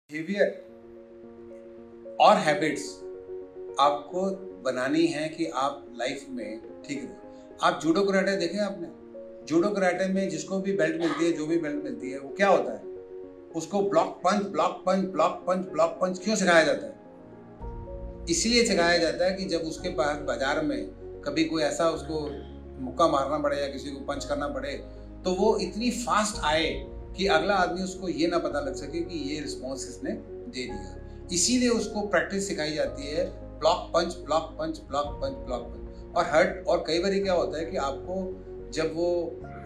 Behaviour और habits आपको बनानी है कि आप लाइफ में ठीक रहो। आप जूडो कराटे देखें आपने? जूडो कराटे में जिसको भी बेल्ट मिलती है, जो भी बेल्ट मिलती है, वो क्या होता है? उसको block punch block punch block punch block punch क्यों सिखाया जाता है? इसलिए सिखाया जाता है कि जब उसके पास बाजार में कभी कोई ऐसा उसको मुक्का मारना पड़े या किसी को पंच करना पड़े तो वो इतनी फास्ट आए कि अगला आदमी उसको ये ना पता लग सके कि ये रिस्पॉन्स इसने दे दिया। इसीलिए उसको प्रैक्टिस सिखाई जाती है, block punch block punch block punch block punch. और और कई बार क्या होता है कि आपको जब वो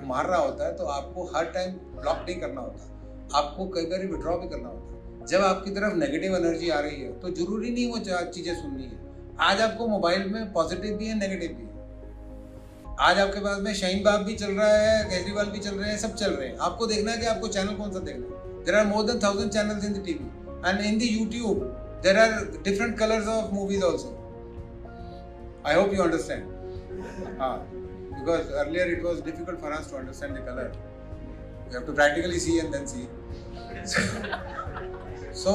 मार रहा होता है तो आपको हर टाइम ब्लॉक नहीं करना होता, आपको कई बार विड्रॉ भी करना होता है। जब आपकी तरफ नेगेटिव एनर्जी आ रही है तो जरूरी नहीं वो चीजें सुननी है। आज आपको मोबाइल में पॉजिटिव भी है, नेगेटिव भी है। आज आपके पास में शाहीन बाग भी चल रहा है, केजरीवाल भी चल रहे हैं, सब चल रहे हैं। आपको देखना है कि आपको चैनल कौन सा देखना है। There are more than 1000 channels in the TV and in the YouTube there are different colours of movies also. I hope you understand. हाँ, because earlier it was difficult for us to understand the color. You have to practically see and then see. So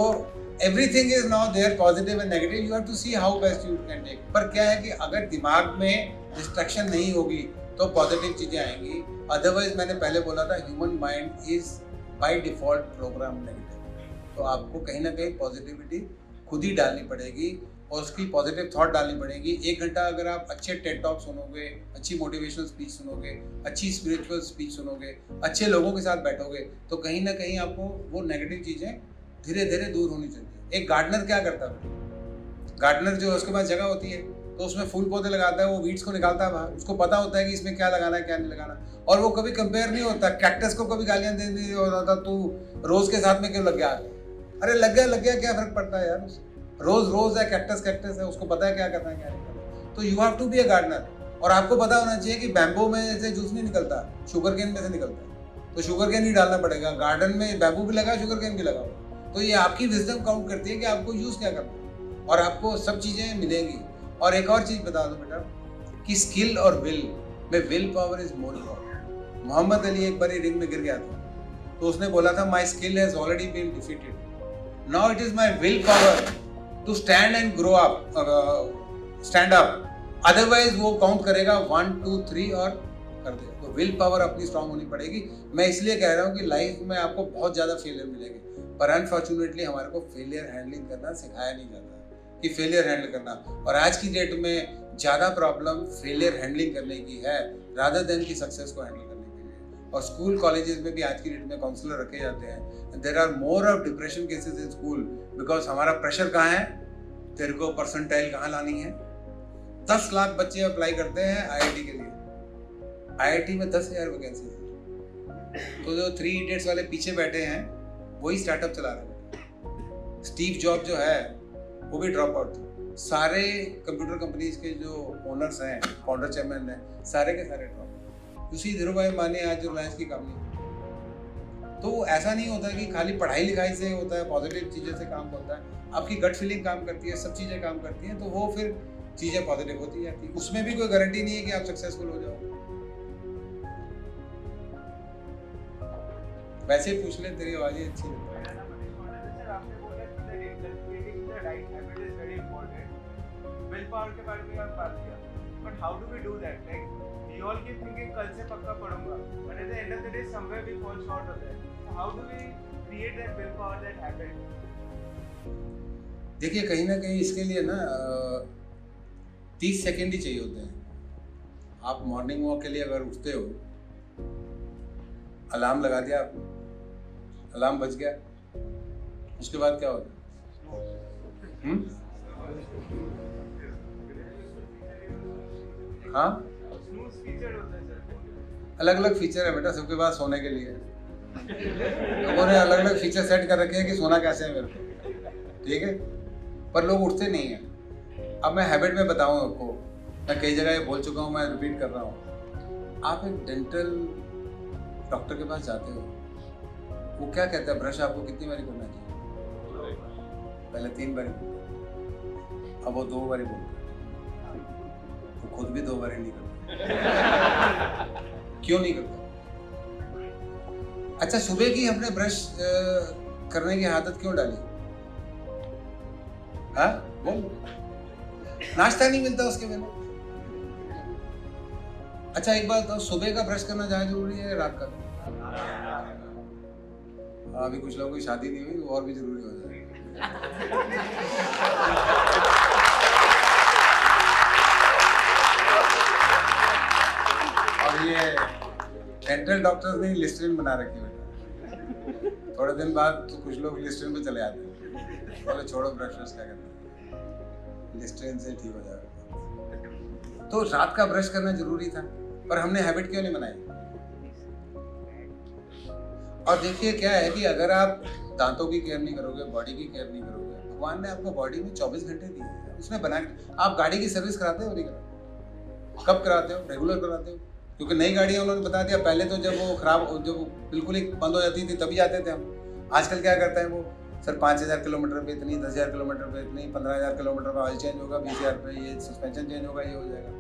everything is now there, positive and negative. You have to see how best you can take. पर क्या है कि अगर दिमाग में distraction नहीं होगी तो पॉजिटिव चीजें आएंगी। अदरवाइज मैंने पहले बोला था human mind is by default program negative. तो आपको कहीं ना कहीं पॉजिटिविटी खुद ही डालनी पड़ेगी और उसकी पॉजिटिव थॉट डालनी पड़ेगी। 1 घंटा अगर आप अच्छे टेड टॉक सुनोगे, अच्छी मोटिवेशनल स्पीच सुनोगे, अच्छी स्पिरिचुअल स्पीच सुनोगे, अच्छे लोगों के साथ बैठोगे तो कहीं ना कहीं आपको वो नेगेटिव चीज़ें धीरे धीरे दूर होनी चाहिए। एक गार्डनर क्या करता है? गार्डनर जो है उसके पास जगह होती है तो उसमें फूल पौधे लगाता है, वो वीड्स को निकालता है बाहर। उसको पता होता है कि इसमें क्या लगाना है क्या नहीं लगाना, और वो कभी कंपेयर नहीं होता। कैक्टस को कभी गालियाँ दे नहीं होता तू रोज के साथ में क्यों लग गया? अरे लग गया क्या फर्क पड़ता है यार उससे? रोज है, कैक्टस है, उसको पता है क्या करना है क्या नहीं करना। तो you have to be a gardener. और आपको पता होना चाहिए कि बैम्बू में से जूस नहीं निकलता, शुगर केन में से निकलता है। तो शुगर केन ही डालना पड़ेगा। गार्डन में बैम्बू भी लगा, शुगर केन भी लगा हुआ। तो ये आपकी विजडम काउंट करती है कि आपको यूज क्या करना है, और आपको सब चीजें मिलेंगी। और एक और चीज बता दो बेटा कि स्किल और विल में will power is more important. Muhammad Ali एक बार रिंग में गिर गया था तो उसने बोला था my skill has already been defeated, now it is my will power to stand and grow up, stand up. Otherwise वो काउंट करेगा 1 2 3 और कर दे। तो विल पावर अपनी स्ट्रांग होनी पड़ेगी। मैं इसलिए कह रहा हूँ कि लाइफ में आपको बहुत ज्यादा फेलियर मिलेंगे, पर अनफॉर्चुनेटली हमारे को फेलियर हैंडलिंग करना सिखाया नहीं जाता कि फेलियर हैंडल करना। और आज की डेट में ज्यादा प्रॉब्लम फेलियर हैंडलिंग करने की है रादर देन की सक्सेस को हैंडल करने के लिए। और स्कूल कॉलेजेस में भी आज की डेट में काउंसलर रखे जाते हैं। There are more of depression cases in school because हमारा प्रेशर कहाँ है, तेरे को परसेंटाइल कहाँ लानी है। 10 लाख बच्चे अप्लाई करते हैं आईआईटी के लिए, आईआईटी में 10,000 वैकेंसी है। तो जो 3 इडियट्स वाले पीछे बैठे हैं वही स्टार्टअप चला रहे हैं। स्टीव जॉब जो है वो भी ड्रॉप आउट थे। सारे कंप्यूटर कंपनीज के जो ओनर्स हैं, फाउंडर चेयरमैन हैं, सारे के सारे ड्रॉप। उसी धीरूभाई माने आज जो रिलायंस की कंपनी। तो ऐसा नहीं होता कि खाली पढ़ाई लिखाई से होता है, पॉजिटिव चीज़ें से काम होता है। आपकी गट फीलिंग काम करती है, सब चीज़ें काम करती हैं, तो वो फिर चीज़ें पॉजिटिव होती जाती है। उसमें भी कोई गारंटी नहीं है कि आप सक्सेसफुल हो जाओ। वैसे ही पूछ ले, तेरी आवाज़ ही अच्छी है। विल पावर के बारे में बात किया, but how do we do that? Like we all keep thinking कल से पक्का पढ़ूंगा, but at the end of the day somewhere we fall short of that. So how do we create that will power, that habit? देखिए कहीं ना कहीं इसके लिए ना 30 सेकेंड ही चाहिए होते हैं। आप मॉर्निंग वॉक के लिए अगर उठते हो, अलार्म लगा दिया आपने, अलार्म बज गया, उसके बाद क्या होता है? हाँ, अलग अलग फीचर है बेटा सबके पास सोने के लिए। लोगों ने अलग अलग फीचर सेट कर रखे हैं कि सोना कैसे है मेरे को, ठीक है, पर लोग उठते नहीं हैं। अब मैं हैबिट में बताऊं आपको, मैं कई जगह ये बोल चुका हूँ, मैं रिपीट कर रहा हूँ। आप एक डेंटल डॉक्टर के पास जाते हो, वो क्या कहता है, ब्रश आपको कितनी बारी करना चाहिए? पहले 3 बारी बोलते, अब वो 2 बारी बोलते, वो खुद भी 2 बारी नहीं करते। क्यों नहीं करता? अच्छा, सुबह की हमने ब्रश करने की आदत क्यों डाली? हाँ, बोल। नाश्ता नहीं मिलता उसके बिना। अच्छा एक बात बताओ, सुबह का ब्रश करना ज्यादा जरूरी है रात का? हाँ, अभी कुछ लोगों की शादी नहीं हुई, वो और भी जरूरी हो जाएगी। और ये डेंटल डॉक्टर्स ने लिस्टरीन बना रखी है बेटा। थोड़े दिन बाद तो कुछ लोग लिस्टरीन पे चले आते हैं, बोले छोड़ो ब्रश क्या करना है, लिस्टरीन से ठीक हो जाएगा। तो रात का ब्रश करना जरूरी था, पर हमने हैबिट क्यों नहीं बनाई? और देखिए क्या है कि अगर आप दांतों की केयर नहीं करोगे, बॉडी की केयर नहीं करोगे, भगवान ने आपको बॉडी में 24 घंटे दिए हैं, उसने बना। आप गाड़ी की सर्विस कराते हो नहीं कराते? कब कराते हो? रेगुलर कराते हो? क्योंकि नई गाड़ियां उन्होंने बता दिया, पहले तो जब वो खराब, जब बिल्कुल ही बंद हो जाती थी तभी जाते थे हम। आजकल क्या करते हैं वो, सर 5000 किलोमीटर पे इतनी, 10,000 किलोमीटर पे इतनी, 15,000 किलोमीटर पे ऑयल चेंज होगा, 20,000 पे ये सस्पेंशन चेंज होगा, ये हो जाएगा।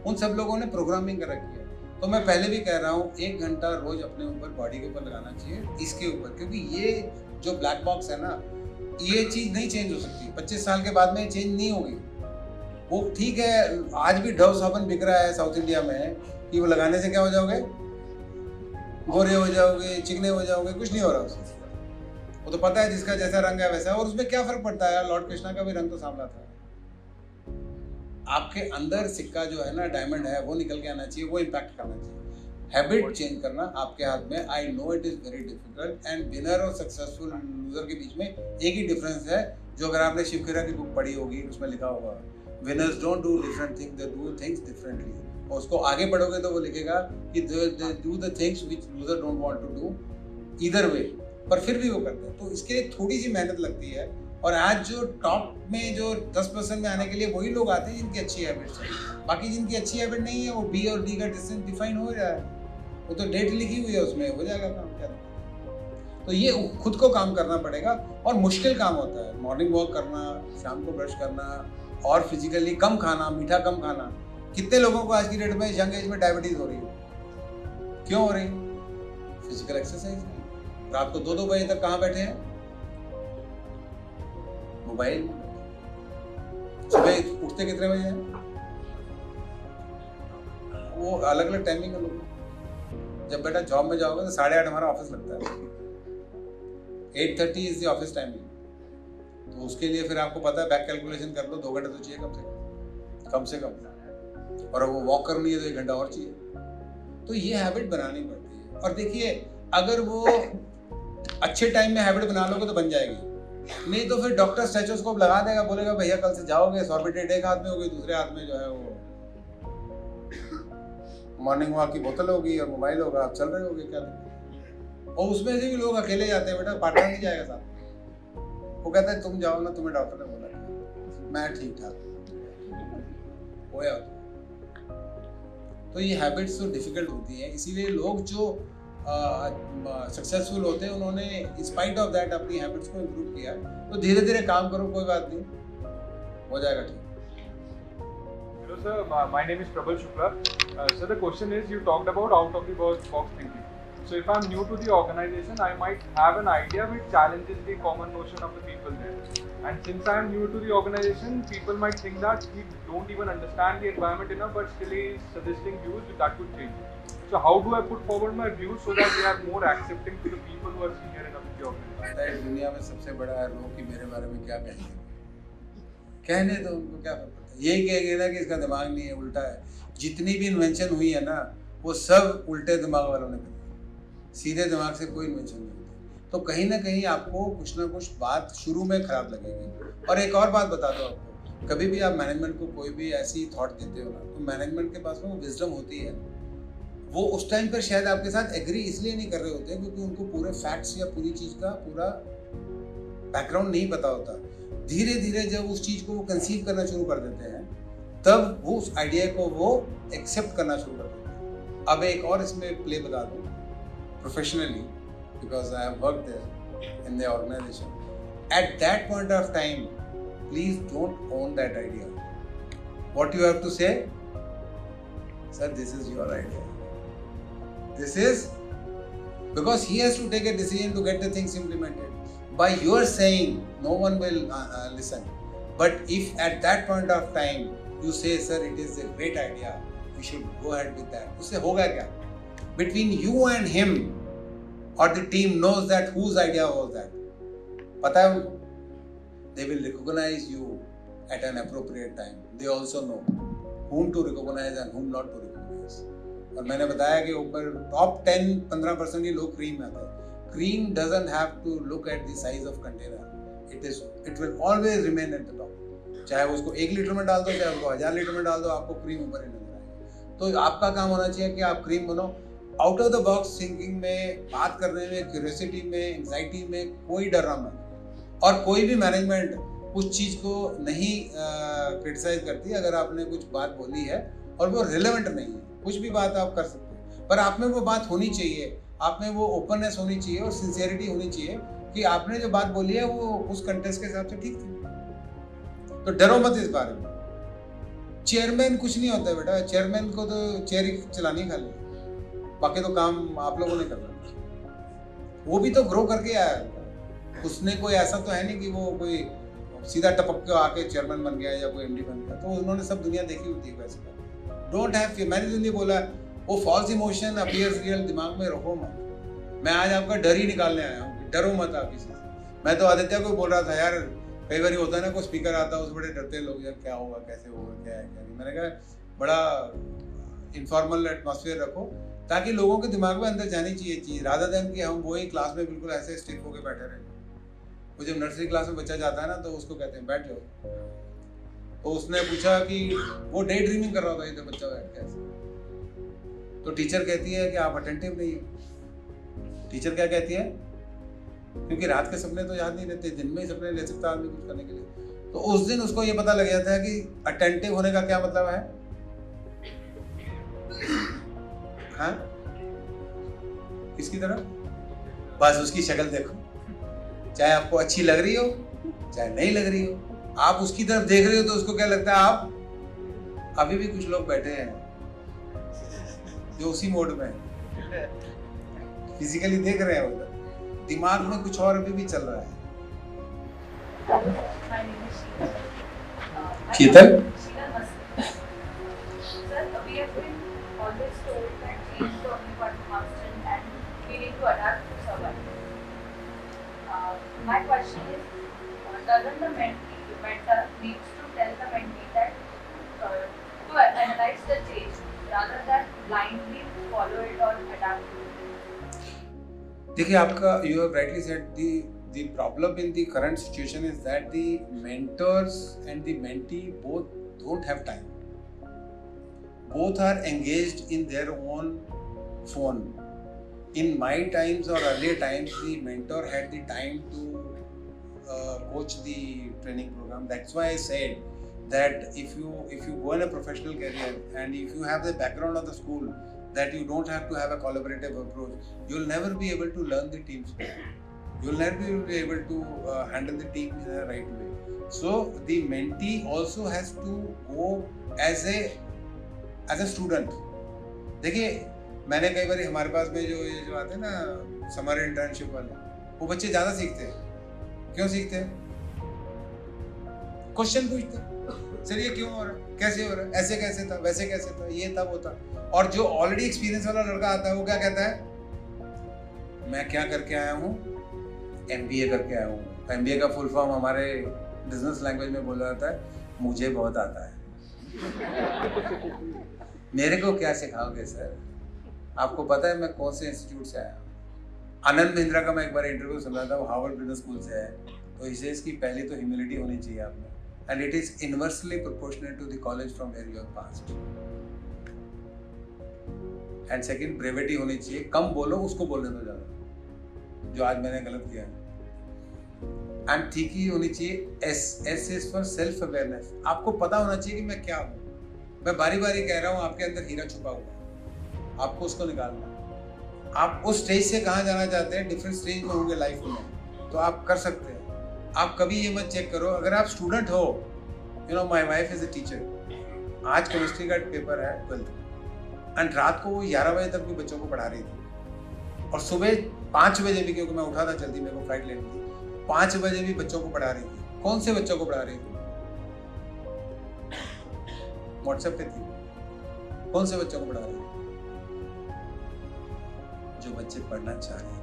उन सब लोगों ने प्रोग्रामिंग कर रखी है। तो मैं पहले भी कह रहा हूँ 1 घंटा रोज अपने ऊपर, बॉडी के ऊपर लगाना चाहिए, इसके ऊपर, क्योंकि ये जो ब्लैक बॉक्स है ना, ये चीज नहीं चेंज हो सकती। 25 साल के बाद में चेंज नहीं होगी। वो ठीक है, आज भी डव साबुन बिक रहा है साउथ इंडिया में, कि वो लगाने से क्या हो जाओगे, गोरे हो जाओगे, चिकने हो जाओगे, कुछ नहीं हो रहा उससे। वो तो पता है जिसका जैसा रंग है वैसा, और उसमें क्या फर्क पड़ता है यार, लॉर्ड कृष्णा का भी रंग तो सांवला था। आपके अंदर सिक्का जो है ना, डायमंड है, वो निकल के आना चाहिए, वो इम्पैक्ट करना चाहिए। हैबिट चेंज करना आपके हाथ में। I know it is very difficult, and winner और सक्सेसफुल लूजर के बीच में एक ही डिफरेंस है, जो अगर आपने शिव खेरा की बुक पढ़ी होगी उसमें लिखा होगा, winners don't do different things, they do things differently. और उसको आगे पढ़ोगे तो वो लिखेगा कि they do the things which loser don't want to do either way, पर फिर भी वो करते हैं। तो इसके लिए थोड़ी सी मेहनत लगती है। और आज जो टॉप में जो 10% में आने के लिए वही लोग आते हैं जिनकी अच्छी हैबिट्स है। बाकी जिनकी अच्छी हैबिट नहीं है, वो बी और डी का डिस्टेंस डिफाइन हो रहा है, वो तो डेट लिखी हुई है, उसमें हो जाएगा काम। क्या तो ये खुद को काम करना पड़ेगा, और मुश्किल काम होता है। मॉर्निंग वॉक करना, शाम को ब्रश करना, और फिजिकली कम खाना, मीठा कम खाना। कितने लोगों को आज की डेट में यंग एज में डायबिटीज हो रही है? क्यों हो रही है? Physical exercise. रात को 2-2 बजे तक कहाँ बैठे हैं? मोबाइल। सुबह उठते कितने बजे हैं? वो अलग अलग टाइमिंग है लोग। जब बेटा जॉब में जाओगे तो 8:30 हमारा ऑफिस लगता है, 8:30 इज द ऑफिस टाइमिंग। तो उसके लिए फिर आपको पता है, बैक कैलकुलेशन कर लो, 2 घंटे तो चाहिए कम से कम। और वो वॉक करनी है तो 1 घंटा और चाहिए। तो ये हैबिट बनानी पड़ती है। और देखिए, अगर वो अच्छे टाइम में हैबिट बना लोगे तो बन जाएगी, नहीं तो फिर डॉक्टर स्टेथोस्कोप लगा देगा, बोलेगा भैया कल से जाओगे, सॉर्बिटेट एक हाथ में होगी, दूसरे हाथ में जो है वो मॉर्निंग वॉक की बोतल होगी और मोबाइल होगा, आप चल रहे होगे, क्या दिक्कत। और उसमें से भी लोग अकेले जाते हैं बेटा, पार्टनर नहीं जाएगा साथ। वो कहता है तुम जाओ ना, तुम्हें डॉक्टर ने बोला, मैं ठीक ठाक हो या। तो ये हैबिट्स तो डिफिकल्ट होती हैं, इसीलिए लोग जो सक्सेसफुल होते हैं, उन्होंने इंस्पाइट ऑफ दैट अपनी हैबिट्स को इम्प्रूव किया। तो धीरे धीरे काम करो, कोई बात नहीं, हो जाएगा ठीक। Hello sir, my name is Prabal Shukla. So the question is, you talked about out of the box thinking. So if I'm new to the organization, I might have an idea which challenges the common notion of the people there. And since I'm new to the organization, people might think that we don't even understand the environment enough, but still is suggesting views that could change. So how do I put forward my views so that they are more accepting to the people who are senior enough in the organization? दुनिया में सबसे बड़ा है लोग कि मेरे बारे में क्या कहेंगे, कहने तो उनको क्या पता। यही कहेंगे ना कि इसका दिमाग नहीं है, उल्टा है। जितनी भी इन्वेंशन हुई है ना, वो सब उल्टे दिमाग वालों ने करी, सीधे दिमाग से कोई इन्वेंशन नहीं होती। तो कहीं ना कहीं आपको कुछ ना कुछ बात शुरू में खराब लगेगी। और एक और बात बता दो आपको, कभी भी आप मैनेजमेंट को कोई भी ऐसी थॉट देते हो ना, तो मैनेजमेंट के पास में वो विजडम होती है। वो उस टाइम पर शायद आपके साथ एग्री इसलिए नहीं कर रहे होते क्योंकि उनको पूरे फैक्ट्स या पूरी चीज़ का पूरा बैकग्राउंड नहीं पता होता। धीरे धीरे जब उस चीज़ को वो कंसीव करना शुरू कर देते हैं, तब वो उस आइडिया को वो एक्सेप्ट करना शुरू कर देते हैं। अब एक और इसमें प्ले बता दूँ, professionally, because I have worked there in the organisation. At that point of time, please don't own that idea. What you have to say, sir this is your idea, this is because he has to take a decision to get the things implemented. By your saying, no one will listen. But if at that point of time you say, sir, it is a great idea, we should go ahead with that, उससे होगा क्या? Between you and him, or the team knows that whose idea was that. पता है उनको? They will recognize you at an appropriate time. They also know whom to recognize and whom not to recognize. और मैंने बताया कि ऊपर top 10-15% ही लोग cream में आते हैं. Cream doesn't have to look at the size of container. It will always remain at the top. चाहे उसको 1 लीटर में डाल दो, चाहे उसको 1000 लीटर में डाल दो, आपको क्रीम ऊपर ही नजर आएगी. तो आपका काम होना चाहिए कि आप क्रीम बनो. Out of the box thinking में, बात करने में, क्यूरियोसिटी में, एंग्जाइटी में कोई डरना मत. और कोई भी मैनेजमेंट उस चीज़ को नहीं क्रिटिसाइज करती अगर आपने कुछ बात बोली है और वो रिलेवेंट नहीं है. कुछ भी बात आप कर सकते हो, पर आप में वो बात होनी चाहिए, आप में वो ओपननेस होनी चाहिए और सिंसियरिटी होनी चाहिए कि आपने जो बात बोली है वो उस कंटेक्स्ट के हिसाब से ठीक थी. तो डरो मत इस बारे में. चेयरमैन कुछ नहीं होता है बेटा. चेयरमैन को तो चेयर ही चलानी खाली, बाकी तो काम आप लोगों ने करना. वो भी तो ग्रो करके आया है. उसने कोई ऐसा तो है नहीं कि वो कोई सीधा टपक के आके चेयरमैन बन गया या कोई एमडी बन गया. तो उन्होंने सब दुनिया देखी होती है. वैसे डोंट हैव फियर. मैंने तो नहीं बोला वो फॉल्स इमोशन अपीयर्स रियल, दिमाग में रखो मत. मैं आज आपका डर ही निकालने आया हूँ. डरो मत आप किसी से. मैं तो आदित्य को बोल रहा था, यार कई बार होता है ना, कोई स्पीकर आता है, उससे बड़े डरते हैं लोग, यार क्या होगा, कैसे होगा, क्या है क्या नहीं. मैंने कहा बड़ा इनफॉर्मल एटमॉस्फेयर रखो ताकि लोगों के दिमाग में अंदर जानी चाहिए चीज़, रादर देन कि हम वही क्लास में बिल्कुल ऐसे स्टिफ होकर बैठे रहें. वो जब नर्सरी क्लास में बच्चा जाता है ना, तो उसको कहते हैं बैठ जाओ. तो उसने पूछा कि वो डे ड्रीमिंग कर रहा था इधर बच्चा बैठ के ऐसे. तो टीचर कहती है कि आप अटेंटिव नहीं हो. टीचर क्या कहती है? क्योंकि रात के सपने तो याद नहीं रहते, दिन में ही सपने ले सकता आदमी कुछ करने के लिए. तो उस दिन उसको ये पता लग गया था कि अटेंटिव होने का क्या मतलब है. हाँ, किसकी तरफ? बस उसकी शक्ल देखो, चाहे आपको अच्छी लग रही हो चाहे नहीं लग रही हो, आप उसकी तरफ देख रहे हो तो उसको क्या लगता है, आप अभी भी कुछ लोग बैठे हैं जो उसी मोड में फिजिकली देख रहे हैं, उधर दिमाग में कुछ और अभी भी चल रहा है. शीतल, my question is, doesn't the mentor needs to tell the mentee that to analyze the change rather than blindly follow it or adapt to it? देखिए आपका, you have rightly said, the problem in the current situation is that the mentors and the mentee both don't have time. Both are engaged in their own phone. In my times or earlier times, the mentor had the time to coach the training program. That's why I said that if you go in a professional career and if you have the background of the school, that you don't have to have a collaborative approach, you'll never be able to learn the team spirit. You'll never be able to handle the team in the right way. So the mentee also has to go as a student. देखिए, मैंने कई बार हमारे पास में जो आते हैं ना summer internship वाले, वो बच्चे ज़्यादा सीखते हैं. क्यों सीखते हैं? क्वेश्चन पूछते हैं, सर ये क्यों हो रहा है, कैसे हो रहा है, ऐसे कैसे था, वैसे कैसे था, ये तब होता. और जो ऑलरेडी एक्सपीरियंस वाला लड़का आता है वो क्या कहता है, मैं क्या करके आया हूँ, MBA करके आया हूँ. MBA का फुल फॉर्म हमारे बिजनेस लैंग्वेज में बोला जाता है, मुझे बहुत आता है. मेरे को क्या सिखाओगे सर, आपको पता है मैं कौन से इंस्टीट्यूट से आया हूँ. आनंद महिंद्रा का मैं एक बार इंटरव्यू सुन रहा था, वो हार्वर्ड बिजनेस स्कूल से है. तो इसे इसकी पहली तो ह्यूमिलिटी होनी चाहिए आप में, and it is inversely proportional to the college from where you have passed. And second, brevity होनी चाहिए. कम बोलो, उसको बोलने दो ज़्यादा, जो आज मैंने गलत किया है. एंड ठीक ही होनी चाहिए. S is for self awareness. आपको पता होना चाहिए कि मैं क्या हूँ. मैं बारी बारी कह रहा हूँ, आपके अंदर हीरा छुपा हुआ है, आपको उसको निकालना. आप उस स्टेज से कहाँ जाना चाहते हैं, डिफरेंट स्टेज में होंगे लाइफ में, तो आप कर सकते हैं. आप कभी ये मत चेक करो, अगर आप स्टूडेंट हो, you know my wife is a teacher. आज केमिस्ट्री का पेपर है 12th, एंड रात को वो 11 बजे तक भी बच्चों को पढ़ा रही थी. और सुबह 5 बजे भी, क्योंकि मैं उठा था जल्दी, मेरे को फ्लाइट लेनी थी, 5 बजे भी बच्चों को पढ़ा रही थी। कौन से बच्चों को पढ़ा रही थी? व्हाट्सएप पे थी। कौन से बच्चों को पढ़ा रही थी? जो बच्चे पढ़ना चाह रहे थे,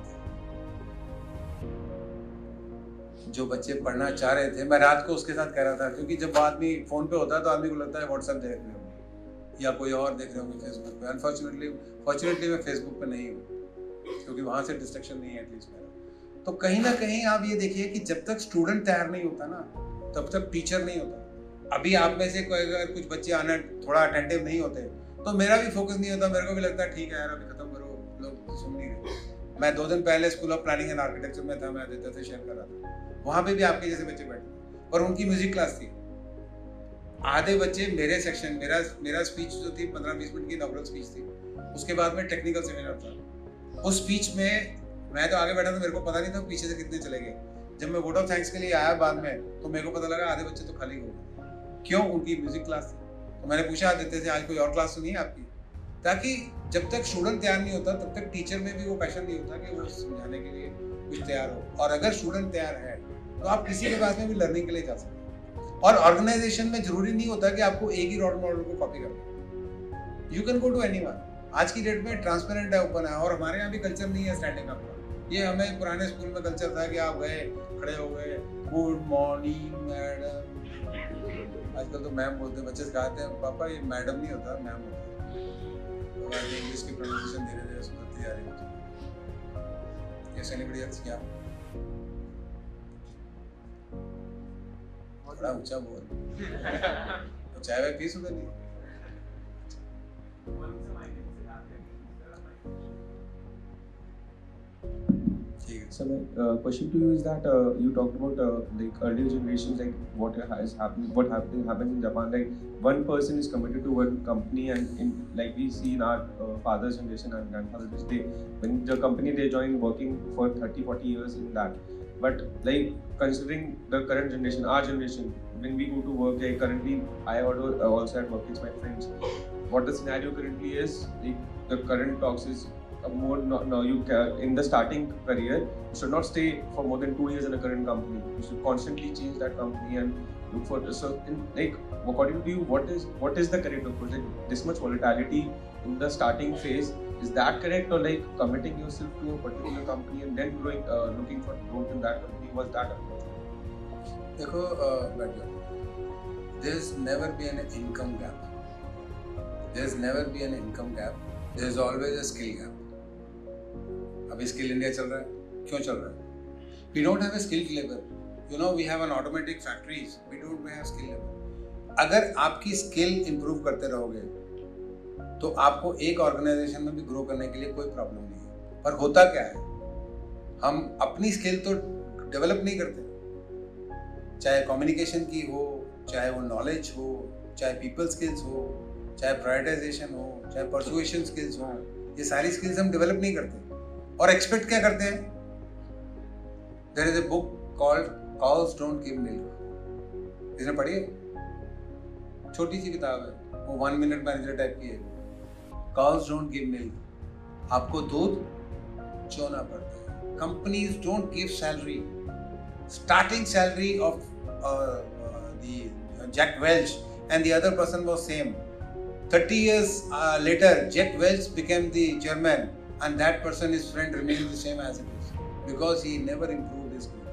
जो बच्चे पढ़ना चाह रहे थे। मैं रात को उसके साथ कह रहा था, क्योंकि जब आदमी फोन पे होता है तो आदमी को लगता है व्हाट्सएप देख रहे होंगे या कोई और देख रहे होंगे फेसबुक पे। अनफॉर्चुनेटली मैं फेसबुक पे नहीं हूँ, क्योंकि वहां से डिस्ट्रक्शन नहीं है एटलीस्ट मेरा। तो कहीं ना कहीं आप ये देखिए कि जब तक स्टूडेंट तैयार नहीं होता ना, तब तक टीचर नहीं होता। अभी आप में से कोई अगर कुछ बच्चे आना थोड़ा अटेंटिव नहीं होते तो मेरा भी फोकस नहीं होता, मेरे को भी लगता है ठीक है यार अभी खत्म करो, लोग सुन नहीं रहे। मैं 2 दिन पहले school of planning and architecture में था, मैं आदित्य से शेयर कर रहा था, वहां पे भी आपके जैसे बच्चे बैठे थे और उनकी म्यूजिक क्लास थी। आधे बच्चे मेरे सेक्शन, मेरा स्पीच जो थी 15-20 मिनट की इनॉग्रल स्पीच थी, उसके बाद में टेक्निकल सेमिनार था। उस स्पीच में मैं तो आगे बैठा था, मेरे को पता नहीं था पीछे से कितने चले गए। जब मैं वोट ऑफ थैंक्स के लिए आया बाद में तो मेरे को पता लगा आधे बच्चे तो खाली हो गए। क्यों? उनकी म्यूजिक क्लास थी। तो मैंने पूछा आदित्य से, आज कोई और क्लास तो नहीं है आपकी? ताकि जब तक स्टूडेंट तैयार नहीं होता तब तक टीचर में भी वो पैशन नहीं होता कि वो समझाने के लिए कुछ तैयार हो। और अगर स्टूडेंट तैयार है तो आप किसी के पास में भी लर्निंग के लिए जा सकते हैं। और ऑर्गेनाइजेशन में जरूरी नहीं होता कि आपको एक ही रोल मॉडल को कॉपी करना। You can go to anyone. आज की डेट में ट्रांसपेरेंट है, ओपन है, और हमारे यहाँ भी कल्चर नहीं है स्टैंडिंग अप का। ये हमें पुराने स्कूल में कल्चर था कि आप गए, खड़े हो गए, गुड मॉर्निंग मैडम। आजकल तो मैम बोलते हैं, बच्चे सिखाते हैं पापा ये मैडम नहीं होता, मैम होता है। तो इंग्लिश की प्रोनाउंसिएशन धीरे धीरे सुधरती जा रही है। कैसे एनीबॉडी एल्स? क्या थोड़ा ऊंचा बोल। तो चाय वाय पी सुधर नहीं? So my question to you is that you talked about like earlier generations, like what has happened, what happens in Japan. Like one person is committed to one company, and in like we see in our father's generation and grandfather's, they when the company they join working for 30-40 years in that. But like considering the current generation, our generation, when we go to work, like currently I also at work with my friends. What the scenario currently is, like the current talks is more no you can, in the starting career you should not stay for more than 2 years in a current company. You should constantly change that company and look for so in like according to you what is the correct approach? Like this much volatility in the starting phase, is that correct, or like committing yourself to a particular company and then growing looking for growth in that company, was that approach? देखो बैठ जाओ, there has never been an income gap, there has never been an income gap, there is always a skill gap. अभी skill India चल रहा है, क्यों चल रहा है? We don't have a skilled labor, you know, we have an automatic factories, we don't have skilled labor. अगर आपकी स्किल इंप्रूव करते रहोगे तो आपको एक ऑर्गेनाइजेशन में भी ग्रो करने के लिए कोई प्रॉब्लम नहीं है। पर होता क्या है, हम अपनी स्किल तो डेवलप नहीं करते, चाहे कम्युनिकेशन की हो, चाहे वो नॉलेज हो, चाहे पीपल स्किल्स हो, चाहे प्रायोरिटाइजेशन हो, चाहे परसुएशन स्किल्स हो, ये सारी स्किल्स हम डेवलप नहीं करते और एक्सपेक्ट क्या करते हैं? There is a book called cows don't give milk, इसने पढ़ी है? छोटी सी किताब है, वो 1 मिनट मैनेजर टाइप की है। काउस डोंट गिव मिल्क, आपको दूध चोना पड़ता है। Companies don't give salary, starting salary of the Jack Welch and the other person was same. 30 years later, Jack Welch became the chairman, and that person, his friend, remained the same as it is because he never improved his skill.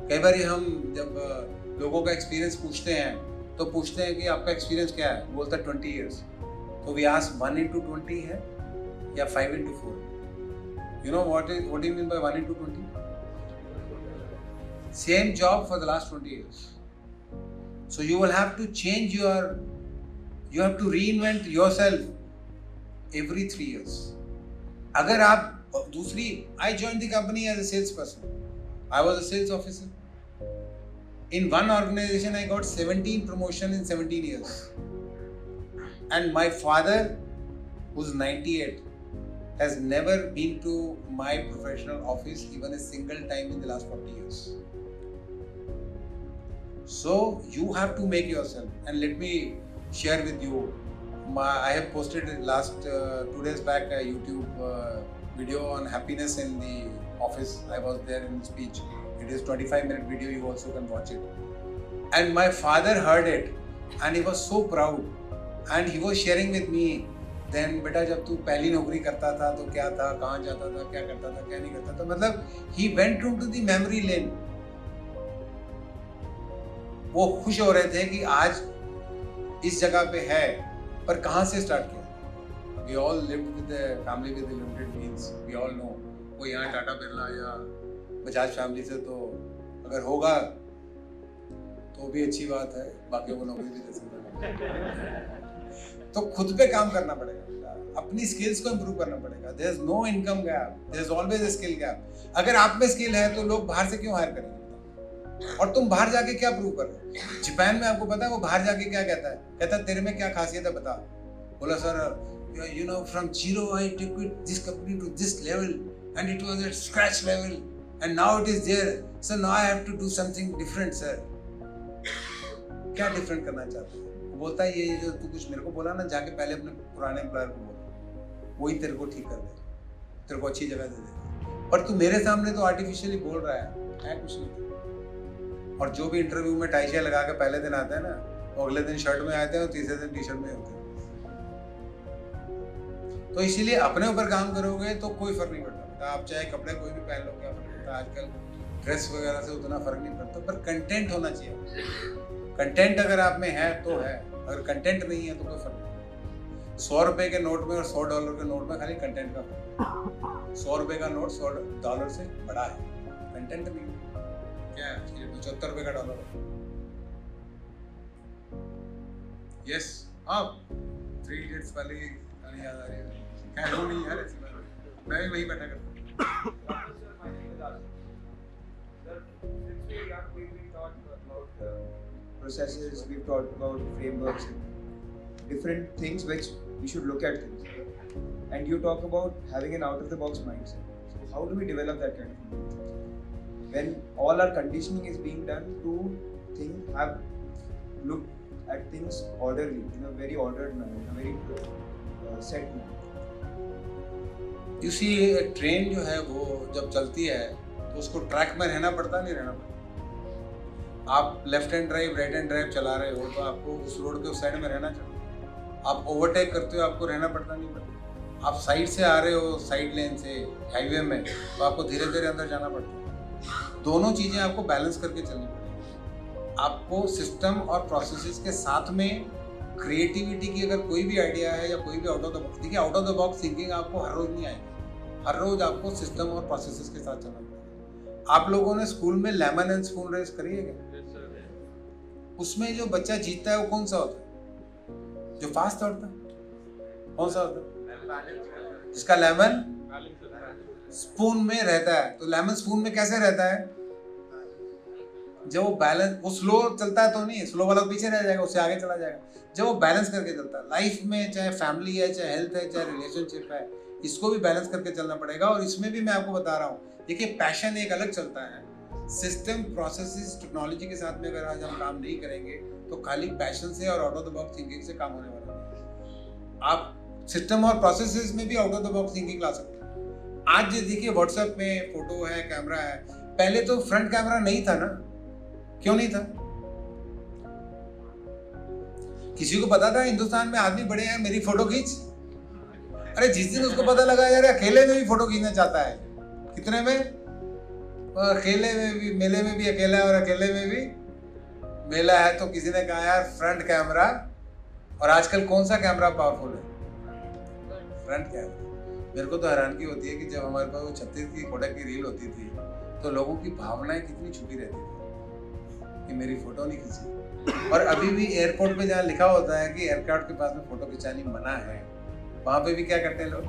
कई बार हम जब लोगों का experience पूछते हैं तो पूछते हैं कि आपका एक्सपीरियंस क्या है, बोलता है 20 years. तो we ask 1 into 20 है या 5 into 4? You know what do you mean by 1 into 20? Same job for the last 20 years. So you will have to change you have to reinvent yourself every 3 years. अगर आप दूसरी, I joined the company as a salesperson. I was a sales officer. In one organization, I got 17 promotion in 17 years. And my father, who's 98, has never been to my professional office even a single time in the last 40 years. So you have to make yourself, and let me share with you. I have posted last 2 days back a YouTube video on happiness in the office. I was there in speech. It is 25-minute video. You also can watch it. And my father heard it, and he was so proud. And he was sharing with me. Then बेटा जब तू पहली नौकरी करता था तो क्या था, कहाँ जाता था, क्या करता था, क्या नहीं करता था. मतलब he went into the memory lane. वो खुश हो रहे थे कि आज इस जगह पे है, पर कहाँ से स्टार्ट किया. We all lived with a family with limited means. We all know. कोई यहाँ टाटा बिरला या बजाज फैमिली से तो अगर होगा तो भी अच्छी बात है, बाकियों को नौकरी भी दे सकता है. तो खुद पे काम करना पड़ेगा, अपनी स्किल्स को इम्प्रूव करना पड़ेगा. There is no income gap, there is always a skill gap. अगर आप में स्किल है तो लोग बाहर से क्यों हायर करेंगे? और तुम बाहर जाके क्या प्रूव कर रहे हो? जापान में आपको पता है वो बाहर जाके क्या कहता है? कहता है तेरे में क्या खासियत है बता. बोला sir you know from zero I took this company to this level and it was at scratch level and now it is there, so now I have to do something different. Sir क्या different करना चाहते हैं? बोलता है ये जो तू कुछ मेरे को बोला ना, जाके पहले अपने पुराने एम्प्लॉयर को बोल, वही तेरे को ठीक कर दे, तेरे को अच्छी जगह दे दे. पर तू मेरे सामने तो आर्टिफिशियली बोल रहा है कुछ नहीं. और जो भी इंटरव्यू में टाई शाई लगा के पहले दिन आता है ना, वो अगले दिन शर्ट में आते हैं और तीसरे दिन टी शर्ट में होते हैं. तो इसीलिए अपने ऊपर काम करोगे तो कोई फर्क नहीं पड़ता. आप चाहे कपड़े कोई भी पहन लो, क्या फर्क पड़ता है? आजकल ड्रेस वगैरह से उतना फर्क नहीं पड़ता, पर कंटेंट होना चाहिए. कंटेंट अगर आप में है तो है, अगर कंटेंट नहीं है तो कोई फर्क नहीं. 100 रुपए के नोट में और $100 के नोट में खाली कंटेंट का फर्क. 100 रुपए का नोट $100 से बड़ा है, कंटेंट नहीं. क्या है 75 रुपए का डॉलर. यस, आप 3 इडियट्स वाली गाली याद आ रही है. क्या वो नहीं यार, ऐसी बात मैं भी वही बैठा करता. Processes, we've talked about frameworks and different things which we should look at things. And you talk about having an out-of-the-box mindset. So how do we develop that kind of mindset? When all our conditioning is being done to look at things orderly, in a very ordered manner, in a very set manner. You see, train जो है वो जब चलती है तो उसको track में रहना पड़ता नहीं रहना पड़ता. आप left hand drive right hand drive चला रहे हो तो आपको उस रोड के उस साइड में रहना चाहिए. आप ओवरटेक करते हो आपको रहना पड़ता नहीं पड़ता. आप साइड से आ रहे हो साइड लेन से हाईवे में तो आपको धीरे धीरे अंदर जाना पड़ता है. दोनों चीज़ें आपको बैलेंस करके चलनी पड़ेगी. आपको सिस्टम और प्रोसेसेस के साथ में क्रिएटिविटी की अगर कोई भी आइडिया है या कोई भी आउट ऑफ द बॉक्स, देखिए out of the box thinking आपको हर रोज नहीं आएगी. हर रोज आपको सिस्टम और प्रोसेसेस के साथ चलना पड़ेगा. आप लोगों ने स्कूल में लेमन एंड स्पून रेस करी है क्या? उसमें जो बच्चा जीतता है वो कौन सा होता है? जो फास्ट दौड़ता है. कौन सा होता है? जिसका लेमन स्पून में रहता है. तो लेमन स्पून में कैसे रहता है? जब वो बैलेंस, वो स्लो चलता है तो नहीं, स्लो वाला पीछे रह जाएगा, उससे आगे चला जाएगा. जब वो बैलेंस करके चलता है, लाइफ में चाहे फैमिली है, चाहे हेल्थ है, चाहे रिलेशनशिप है, इसको भी बैलेंस करके चलना पड़ेगा. और इसमें भी मैं आपको बता रहा हूँ, देखिए पैशन एक अलग चलता है. सिस्टम प्रोसेसेस टेक्नोलॉजी के साथ में अगर आज हम काम नहीं करेंगे तो खाली पैशन से और out of the box thinking से काम होने वाला नहीं. आप सिस्टम और प्रोसेसेस में भी out of the box thinking ला सकते हैं. आज देखिए व्हाट्सएप में फोटो है, कैमरा है. पहले तो फ्रंट कैमरा नहीं था ना. क्यों नहीं था? किसी को पता था हिंदुस्तान में आदमी बड़े हैं, मेरी फोटो खींच? अरे जिस दिन उसको पता लगा यार अकेले में भी फोटो खींचना चाहता है, कितने में? अकेले में भी, मेले में भी अकेला है और अकेले में भी मेला है. तो किसी ने कहा यार फ्रंट कैमरा. और आजकल कौन सा कैमरा पावरफुल है? Front camera. मेरे को तो हैरानगी होती है कि जब हमारे पास वो 36 की कोडक की रील होती थी तो लोगों की भावनाएं कितनी छुपी रहती थी कि मेरी फोटो नहीं खींची. और अभी भी एयरपोर्ट पे जहाँ लिखा होता है कि एयरक्राफ्ट के पास में फोटो खिंचानी मना है, वहां पे भी क्या करते हैं लोग?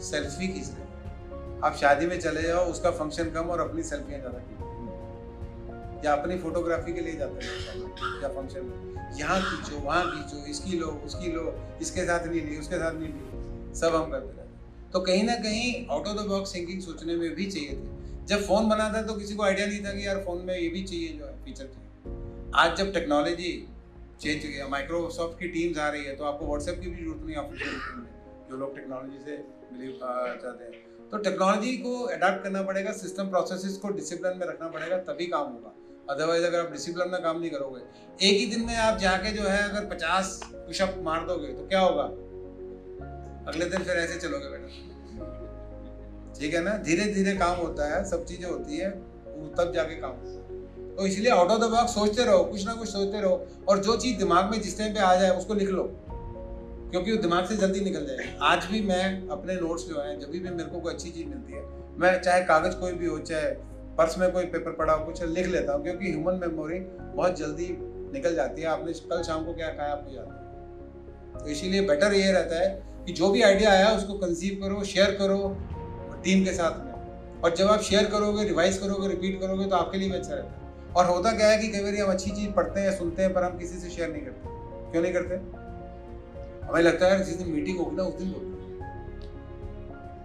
सेल्फी खींच रहे हैं. आप शादी में चले जाओ, उसका फंक्शन कम और अपनी सेल्फियां ज्यादा खींचो, या अपनी फोटोग्राफी के लिए जाते हैं या फंक्शन में, यहाँ खींचो वहाँ खींचो, इसकी लो उसकी लो, इसके साथ नहीं ली उसके साथ नहीं ली, सब हम करते रहते. तो कहीं ना कहीं out of the box thinking सोचने में भी चाहिए थी. जब फोन बना था तो किसी को आइडिया नहीं था कि यार फोन में ये भी चाहिए, जो है फीचर चाहिए. आज जब टेक्नोलॉजी चेंज हो गया। माइक्रोसॉफ्ट की टीम्स आ रही है तो आपको व्हाट्सएप की भी जरूरत नहीं ऑफिशियल में, जो लोग टेक्नोलॉजी से बिलीव चाहते हैं। तो टेक्नोलॉजी को अडाप्ट करना पड़ेगा, सिस्टम प्रोसेसेस को डिसिप्लिन में रखना पड़ेगा, तभी काम होगा। अदरवाइज अगर आप डिसिप्लिन में काम नहीं करोगे, एक ही दिन में आप जाके जो है अगर 50 पुशअप मार दोगे तो क्या होगा, अगले दिन फिर ऐसे चलोगे बेटा, ठीक है ना। धीरे धीरे काम होता है, सब चीजें होती है तब जाके काम होता है। तो इसलिए आउट ऑफ द बॉक्स सोचते रहो, कुछ ना कुछ सोचते रहो, और जो चीज दिमाग में जिस टाइम पे आ जाए उसको लिख लो, क्योंकि वो दिमाग से जल्दी निकल जाएगी। आज भी मैं अपने नोट्स जो हैं, जब भी मेरे को कोई अच्छी चीज मिलती है, मैं चाहे कागज कोई भी हो, चाहे पर्स में कोई पेपर पड़ा हो, कुछ लिख लेता हूँ, क्योंकि ह्यूमन मेमोरी बहुत जल्दी निकल जाती है। आपने कल शाम को क्या खाया आपको याद है। तो इसीलिए बेटर ये रहता है कि जो भी आइडिया आया उसको कंसीव करो, शेयर करो टीम के साथ में, और जब आप शेयर करोगे, रिवाइज करोगे, रिपीट करोगे तो आपके लिए भी अच्छा रहता है। और होता क्या है कि कई बार हम अच्छी चीज पढ़ते हैं, सुनते हैं, पर हम किसी से शेयर नहीं करते। क्यों नहीं करते? हमें लगता है जिस दिन मीटिंग होगी ना उस दिन बोलूंगा,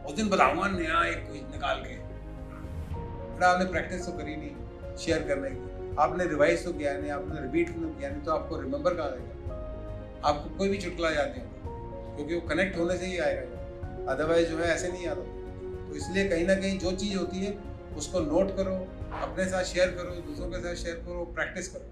उस दिन बताऊंगा नया एक कुछ निकाल के। आपने प्रैक्टिस तो करी नहीं शेयर करने की, आपने रिवाइज तो किया नहीं, आपने रिपीट तो किया नहीं, तो आपको रिमेंबर कहाँ आएगा? आपको कोई भी चुटकुला याद नहीं होगा, क्योंकि वो कनेक्ट होने से ही आएगा, अदरवाइज जो है ऐसे नहीं याद होता। तो इसलिए कहीं ना कहीं जो चीज़ होती है उसको नोट करो, अपने साथ शेयर करो, दूसरों के साथ शेयर करो, प्रैक्टिस करो।